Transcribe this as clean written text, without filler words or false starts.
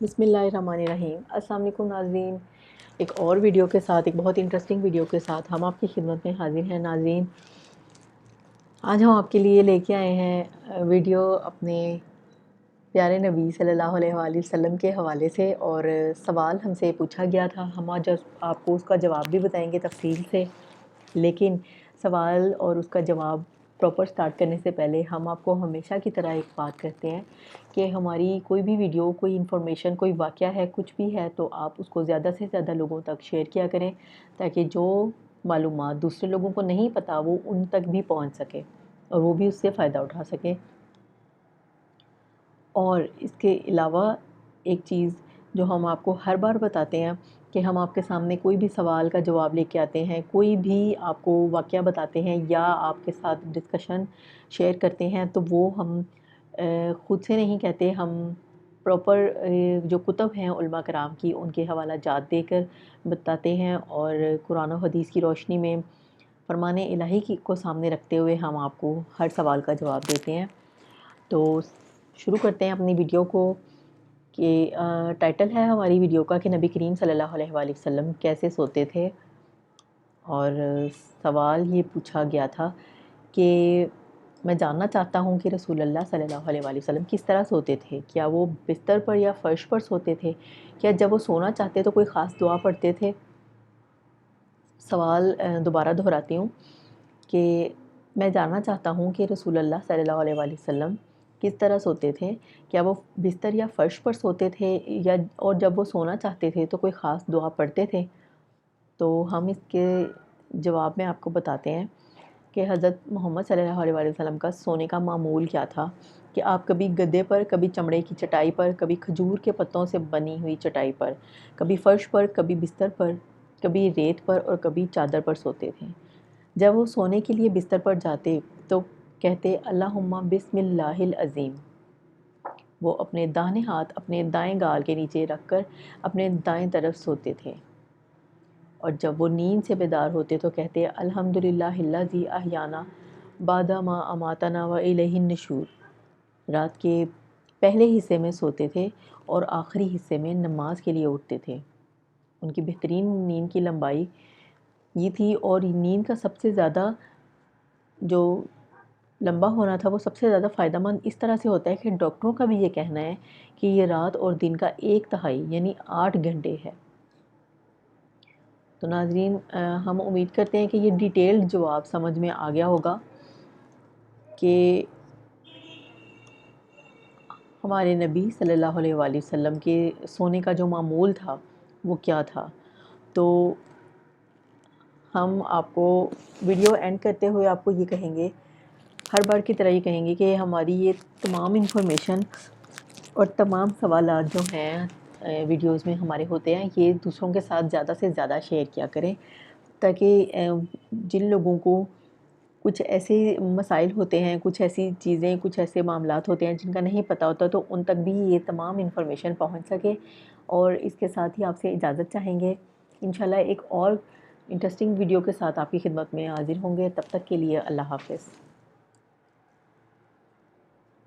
बिस्मिल्लाहिर्रहमानिर्रहीम। अस्सलाम वालेकुम नाज़रीन, एक और वीडियो के साथ, एक बहुत इंटरेस्टिंग वीडियो के साथ हम आपकी खिदमत में हाजिर हैं नाज़रीन। आज हम आपके लिए लेके आए हैं वीडियो अपने प्यारे नबी सल्लल्लाहु अलैहि वसल्लम के हवाले से, और सवाल हमसे पूछा गया था। हम आज आपको उसका जवाब भी बताएंगे तफसील से, लेकिन सवाल और उसका जवाब प्रॉपर स्टार्ट करने से पहले हम आपको हमेशा की तरह एक बात कहते हैं कि हमारी कोई भी वीडियो, कोई इन्फॉर्मेशन, कोई वाक़या है, कुछ भी है, तो आप उसको ज़्यादा से ज़्यादा लोगों तक शेयर किया करें, ताकि जो मालूमात दूसरे लोगों को नहीं पता वो उन तक भी पहुंच सके और वो भी उससे फ़ायदा उठा सके। और इसके अलावा एक चीज़ जो हम आपको हर बार बताते हैं कि हम आपके सामने कोई भी सवाल का जवाब लेके आते हैं, कोई भी आपको वाक़या बताते हैं या आपके साथ डिस्कशन शेयर करते हैं, तो वो हम ख़ुद से नहीं कहते। हम प्रॉपर जो कुतुब हैं उलमा कराम की, उनके हवाला जात देकर बताते हैं, और कुरान और हदीस की रोशनी में फरमाने इलाही की को सामने रखते हुए हम आपको हर सवाल का जवाब देते हैं। तो शुरू करते हैं अपनी वीडियो को कि टाइटल है हमारी वीडियो का कि नबी करीम सल्लल्लाहु अलैहि वसल्लम कैसे सोते थे। और सवाल ये पूछा गया था कि मैं जानना चाहता हूँ कि रसूलुल्लाह सल्लल्लाहु अलैहि वसल्लम किस तरह सोते थे। क्या वो बिस्तर पर या फ़र्श पर सोते थे? क्या जब वो सोना चाहते तो कोई ख़ास दुआ पढ़ते थे? सवाल दोबारा दोहराती हूँ कि मैं जानना चाहता हूँ कि रसूलुल्लाह सल्लल्लाहु अलैहि वसल्लम किस तरह सोते थे। क्या वो बिस्तर या फ़र्श पर सोते थे, या और जब वो सोना चाहते थे तो कोई ख़ास दुआ पढ़ते थे? तो हम इसके जवाब में आपको बताते हैं कि हज़रत मोहम्मद सल्लल्लाहु अलैहि वसल्लम का सोने का मामूल क्या था, कि आप कभी गद्दे पर, कभी चमड़े की चटाई पर, कभी खजूर के पत्तों से बनी हुई चटाई पर, कभी फ़र्श पर, कभी बिस्तर पर, कभी रेत पर और कभी चादर पर सोते थे। जब वो सोने के लिए बिस्तर पर जाते तो कहते अल्लाहुम्मा बिस्मिल्लाहिल अज़ीम। वो अपने दाहिने हाथ अपने दाएं गाल के नीचे रखकर अपने दाएं तरफ सोते थे, और जब वो नींद से बेदार होते तो कहते अल्हम्दुलिल्लाहिल्लज़ी अहयाना बादा मा अमातना व इलैहिन नुशूर। रात के पहले हिस्से में सोते थे और आखिरी हिस्से में नमाज के लिए उठते थे। उनकी बेहतरीन नींद की लंबाई ये थी, और नींद का सबसे ज़्यादा जो लंबा होना था वो सबसे ज़्यादा फ़ायदेमंद इस तरह से होता है कि डॉक्टरों का भी ये कहना है कि ये रात और दिन का 1/3 यानी 8 घंटे है। तो नाज़रीन, हम उम्मीद करते हैं कि ये डिटेल्ड जवाब समझ में आ गया होगा कि हमारे नबी सल्लल्लाहु अलैहि वसल्लम के सोने का जो मामूल था वो क्या था। तो हम आपको वीडियो एंड करते हुए आपको ये कहेंगे, हर बार की तरह ये कहेंगे कि हमारी ये तमाम इन्फॉर्मेशन और तमाम सवालात जो हैं वीडियोस में हमारे होते हैं, ये दूसरों के साथ ज़्यादा से ज़्यादा शेयर किया करें, ताकि जिन लोगों को कुछ ऐसे मसाइल होते हैं, कुछ ऐसी चीज़ें, कुछ ऐसे मामलात होते हैं जिनका नहीं पता होता, तो उन तक भी ये तमाम इन्फॉर्मेशन पहुंच सके। और इसके साथ ही आपसे इजाज़त चाहेंगे। इंशाल्लाह एक और इंटरेस्टिंग वीडियो के साथ आपकी खिदमत में हाज़िर होंगे। तब तक के लिए अल्लाह हाफ़िज़।